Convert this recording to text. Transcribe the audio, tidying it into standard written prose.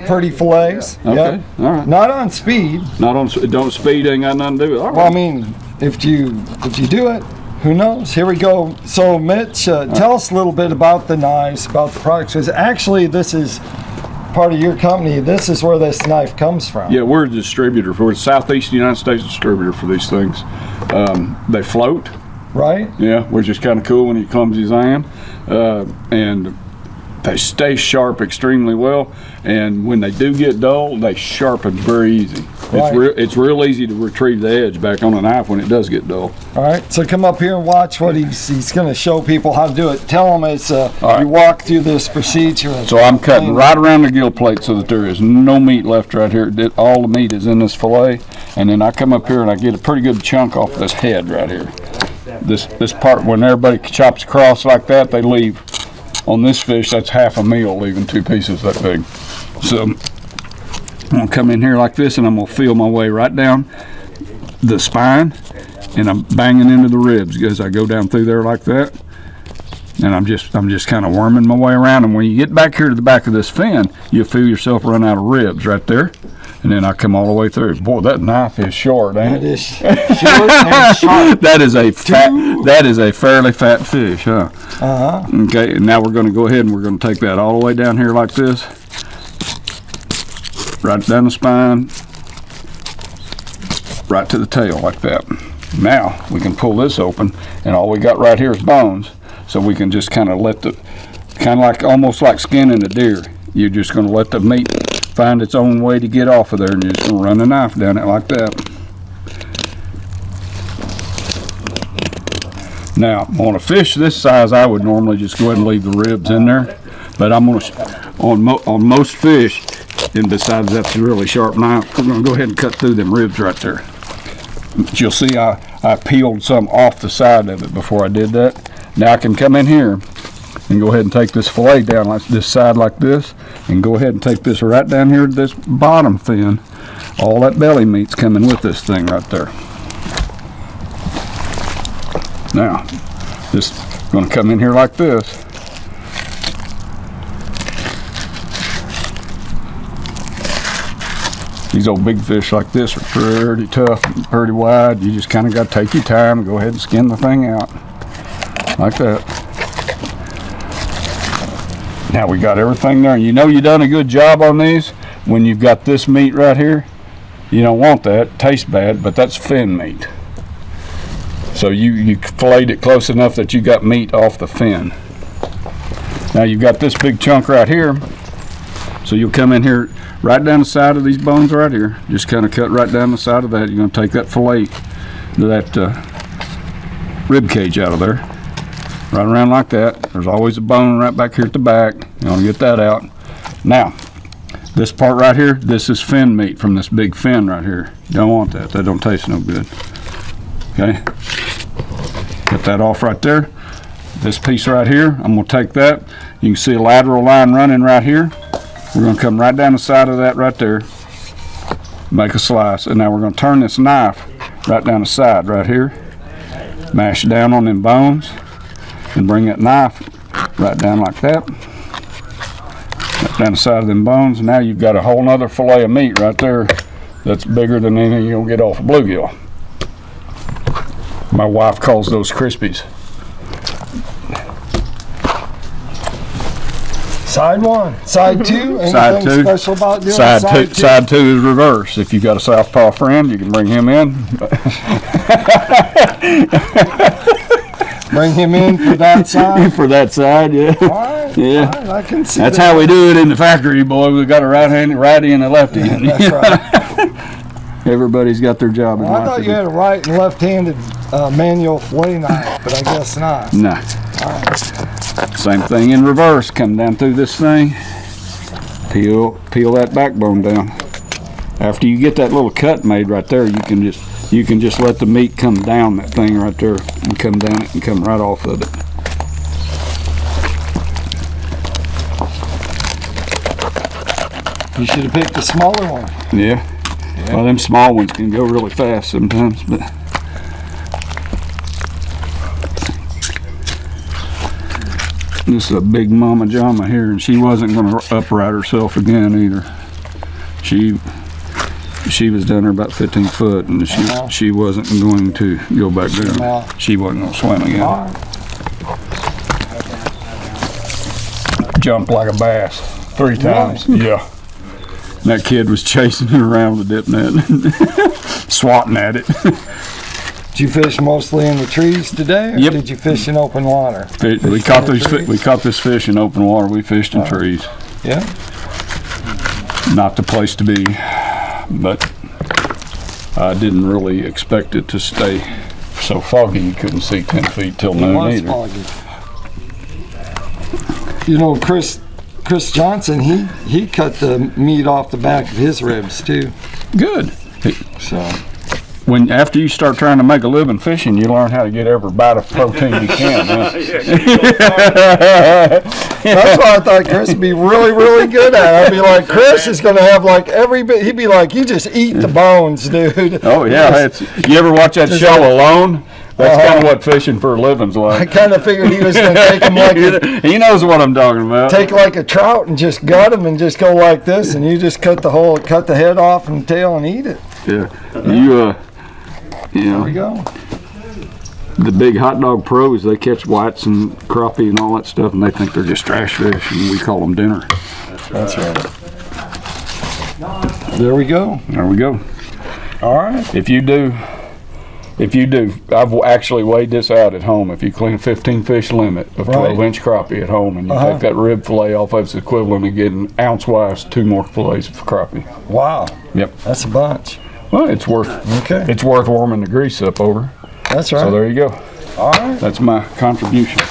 pretty fillets. Okay, Yep. all right. Not on speed. Not on, don't speed, ain't got nothing to do with it. All right. Well, I mean, if you do it, who knows? Here we go. So, Mitch, tell us a little bit about the knives, about the products. Because actually, this is part of your company. This is where this knife comes from. Yeah, we're a distributor. We're a Southeast United States distributor for these things. They float. Right? Yeah, which is kind of cool when you clumsy as I am. And they stay sharp extremely well. And when they do get dull, they sharpen very easy. Right. It's real easy to retrieve the edge back on a knife when it does get dull. All right, so come up here and watch what he's going to show people how to do it. Tell them it's right. You walk through this procedure. So I'm cutting right around the gill plate so that there is no meat left right here. All the meat is in this fillet, and then I come up here and I get a pretty good chunk off this head right here. This part, when everybody chops across like that, they leave. On this fish, that's half a meal, leaving 2 pieces that big. So I'm gonna come in here like this, and I'm gonna feel my way right down the spine, and I'm banging into the ribs as I go down through there like that. And I'm just kind of worming my way around. And when you get back here to the back of this fin, you'll feel yourself run out of ribs right there. And then I come all the way through. Boy, that knife is short, ain't it? It is short and sharp. That is a fairly fat fish, huh? Uh-huh. Okay, and now we're going to go ahead and we're going to take that all the way down here like this. Right down the spine. Right to the tail like that. Now we can pull this open, and all we got right here is bones. So we can just kind of almost like skinning a deer. You're just going to let the meat find its own way to get off of there, and you're just going to run the knife down it like that. Now, on a fish this size, I would normally just go ahead and leave the ribs in there, but I'm going to, on most fish, and besides that's a really sharp knife, we're going to go ahead and cut through them ribs right there. But you'll see I peeled some off the side of it before I did that. Now I can come in here and go ahead and take this fillet down like this side like this, and go ahead and take this right down here to this bottom fin. All that belly meat's coming with this thing right there. Now, just going to come in here like this. These old big fish like this are pretty tough and pretty wide. You just kind of got to take your time and go ahead and skin the thing out like that. Now we got everything there. You know you done a good job on these when you've got this meat right here. You don't want that. It tastes bad, but that's fin meat. So you filleted it close enough that you got meat off the fin. Now you've got this big chunk right here. So you'll come in here right down the side of these bones right here. Just kind of cut right down the side of that. You're going to take that fillet, that rib cage out of there. Right around like that. There's always a bone right back here at the back. You want to get that out. Now, this part right here, this is fin meat from this big fin right here. You don't want that. That don't taste no good. Okay? Get that off right there. This piece right here, I'm going to take that. You can see a lateral line running right here. We're going to come right down the side of that right there. Make a slice. And now we're going to turn this knife right down the side right here. Mash down on them bones. And bring that knife right down like that. Right down the side of them bones. Now you've got a whole nother fillet of meat right there that's bigger than anything you'll get off a bluegill. My wife calls those crispies. Side one, side two. Anything Side two. Special about doing side two? Side two is reverse. If you got a southpaw friend, you can bring him in. Bring him in for that side? For that side, yeah. All right, yeah. all right, I can see That's that. how we do it in the factory, boy. We've got a righty and a lefty. That's right. Everybody's got their job in Well, I life. thought you had a right and left-handed manual fillet knife, but I guess not. Nah. All right. Same thing in reverse. Come down through this thing. Peel that backbone down. After you get that little cut made right there, you can just let the meat come down that thing right there and come down it and come right off of it. You should have picked a smaller one. Yeah. Well, them small ones can go really fast sometimes, but this is a big mama jama here, and she wasn't going to upright herself again either. She was down there about 15 foot, and she wasn't going to go back down. She wasn't going to swim again. Jumped like a bass 3 times. Really? Yeah. That kid was chasing it around with a dip net, swatting at it. Did you fish mostly in the trees today, or yep. did you fish in open water? We caught this fish in open water. We fished in trees. Yeah. Not the place to be, but I didn't really expect it to stay so foggy you couldn't see 10 feet till noon either. Foggy. You know, Chris Johnson, he cut the meat off the back of his ribs too. Good. So after you start trying to make a living fishing, you learn how to get every bite of protein you can. That's why I thought Chris would be really, really good at it. I'd be like, Chris is going to have like every bit. He'd be like, you just eat the bones, dude. Oh yeah. You ever watch that show Alone? That's kind of what fishing for a living's like. I kind of figured he was going to take him like he knows what I'm talking about. Take like a trout and just gut him and just go like this, and you just cut the head off and tail and eat it. Yeah. There we go. The big hot dog pros, they catch whites and crappie and all that stuff, and they think they're just trash fish, and we call them dinner. That's right. There we go. There we go. All right. If you do, I've actually weighed this out at home. If you clean a 15 fish limit of 12-inch crappie at home, and you take that rib fillet off, it's equivalent to getting ounce-wise 2 more fillets of crappie. Wow. Yep. That's a bunch. Well, it's worth warming the grease up over. That's right. So there you go. All right. That's my contribution.